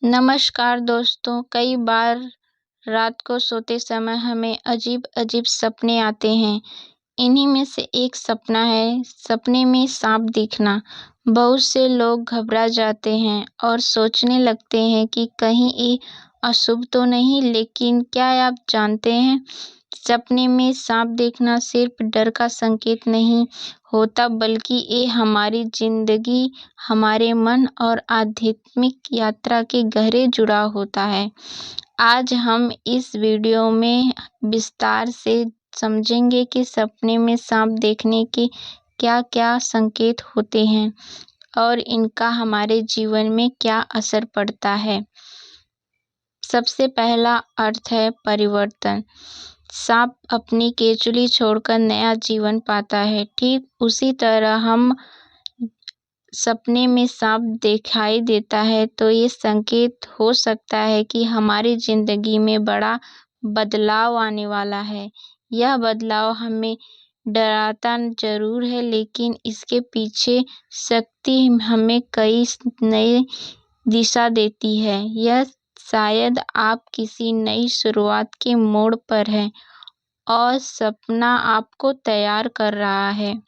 नमस्कार दोस्तों, कई बार रात को सोते समय हमें अजीब-अजीब सपने आते हैं। इन्हीं में से एक सपना है सपने में सांप दिखना। बहुत से लोग घबरा जाते हैं और सोचने लगते हैं कि कहीं ये अशुभ तो नहीं, लेकिन क्या आप जानते हैं, सपने में सांप देखना सिर्फ डर का संकेत नहीं होता, बल्कि ये हमारी जिंदगी, हमारे मन और आध्यात्मिक यात्रा के गहरे जुड़ाव होता है। आज हम इस वीडियो में विस्तार से समझेंगे कि सपने में सांप देखने के क्या-क्या संकेत होते हैं और इनका हमारे जीवन में क्या असर पड़ता है। सबसे पहला अर्थ है परिवर्तन। सांप अपनी केचुली छोड़कर नया जीवन पाता है। ठीक उसी तरह हम सपने में सांप दिखाई देता है तो ये संकेत हो सकता है कि हमारी जिंदगी में बड़ा बदलाव आने वाला है। यह बदलाव हमें डराता जरूर है, लेकिन इसके पीछे शक्ति हमें कई नई दिशा देती है। यह शायद आप किसी नई शुरुआत के मोड़ पर हैं और सपना आपको तैयार कर रहा है।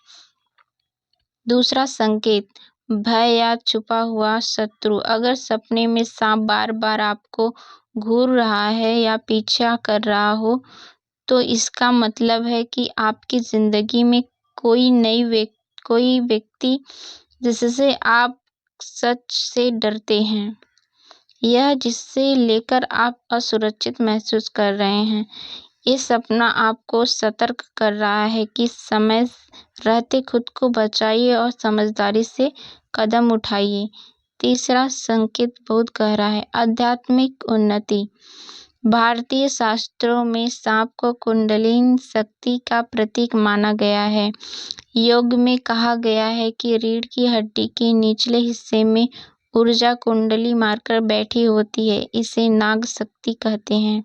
दूसरा संकेत, भय या छुपा हुआ शत्रु। अगर सपने में सांप बार-बार आपको घूर रहा है या पीछा कर रहा हो, तो इसका मतलब है कि आपकी जिंदगी में कोई व्यक्ति जिससे आप सच से डरते हैं, यह जिससे लेकर आप असुरक्षित महसूस कर रहे हैं। ये सपना आपको सतर्क कर रहा है कि समय रहते खुद को बचाइए और समझदारी से कदम उठाइए। तीसरा संकेत बहुत गहरा है, आध्यात्मिक उन्नति। भारतीय शास्त्रों में सांप को कुंडलिनी शक्ति का प्रतीक माना गया है। योग में कहा गया है कि रीढ़ की हड्डी के निचले हिस्से में ऊर्जा कुंडली मारकर बैठी होती है। इसे नाग शक्ति कहते हैं।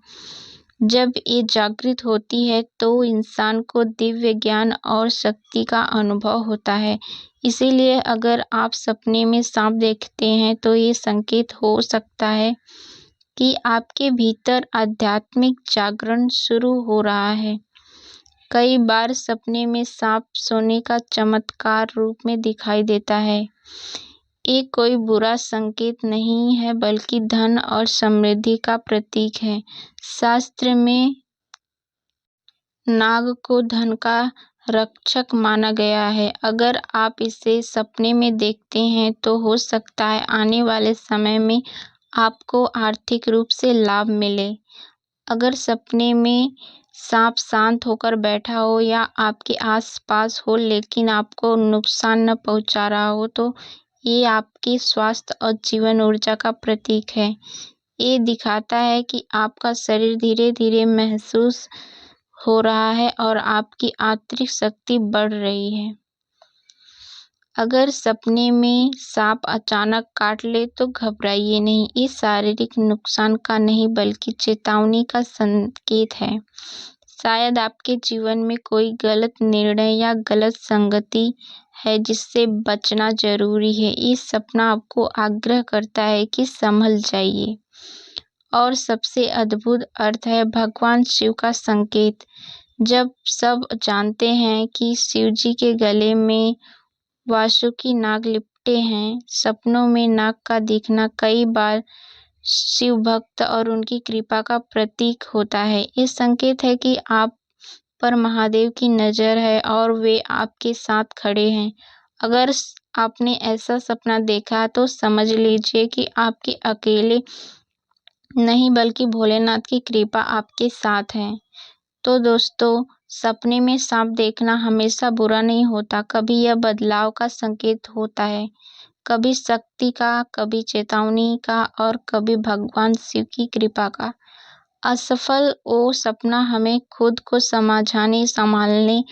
जब ये जागृत होती है तो इंसान को दिव्य ज्ञान और शक्ति का अनुभव होता है। इसीलिए अगर आप सपने में सांप देखते हैं तो ये संकेत हो सकता है कि आपके भीतर आध्यात्मिक जागरण शुरू हो रहा है। कई बार सपने में सांप सोने का चमत्कार रूप में दिखाई देता है। ये कोई बुरा संकेत नहीं है, बल्कि धन और समृद्धि का प्रतीक है। शास्त्र में नाग को धन का रक्षक माना गया है। अगर आप इसे सपने में देखते हैं तो हो सकता है आने वाले समय में आपको आर्थिक रूप से लाभ मिले। अगर सपने में सांप शांत होकर बैठा हो या आपके आसपास हो लेकिन आपको नुकसान न पहुंचा रहा हो, तो ये आपके स्वास्थ्य और जीवन ऊर्जा का प्रतीक है। ये दिखाता है कि आपका शरीर धीरे-धीरे महसूस हो रहा है और आपकी आंतरिक शक्ति बढ़ रही है। अगर सपने में सांप अचानक काट ले तो घबराइए नहीं। ये शारीरिक नुकसान का नहीं, बल्कि चेतावनी का संकेत है। शायद आपके जीवन में कोई गलत निर्णय या गलत संगति है जिससे बचना जरूरी है। ये सपना आपको आग्रह करता है कि संभल जाइए। और सबसे अद्भुत अर्थ है भगवान शिव का संकेत। जब सब जानते हैं कि शिव जी के गले में वासुकी नाग लिपटे हैं, सपनों में नाग का दिखना कई बार शिव भक्त और उनकी कृपा का प्रतीक होता है। ये संकेत है कि आप पर महादेव की नजर है और वे आपके साथ खड़े हैं। अगर आपने ऐसा सपना देखा तो समझ लीजिए कि आपके अकेले नहीं, बल्कि भोलेनाथ की कृपा आपके साथ है। तो दोस्तों, सपने में सांप देखना हमेशा बुरा नहीं होता। कभी यह बदलाव का संकेत होता है, कभी शक्ति का, कभी चेतावनी का और कभी भगवान शिव की कृपा का। असफल वो सपना हमें खुद को समझाने, संभालने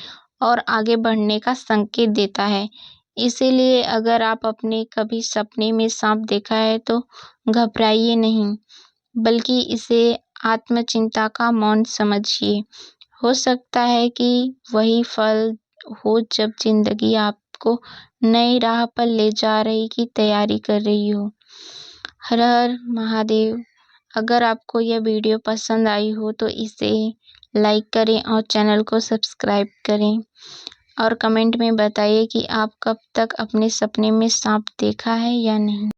और आगे बढ़ने का संकेत देता है। इसीलिए अगर आप अपने कभी सपने में सांप देखा है तो घबराइए नहीं, बल्कि इसे आत्मचिंता का मौन समझिए। हो सकता है कि वही फल हो जब जिंदगी आपको नई राह पर ले जा रही की तैयारी कर रही हो। हर हर महादेव। अगर आपको यह वीडियो पसंद आई हो तो इसे लाइक करें और चैनल को सब्सक्राइब करें और कमेंट में बताइए कि आप कब तक अपने सपने में सांप देखा है या नहीं।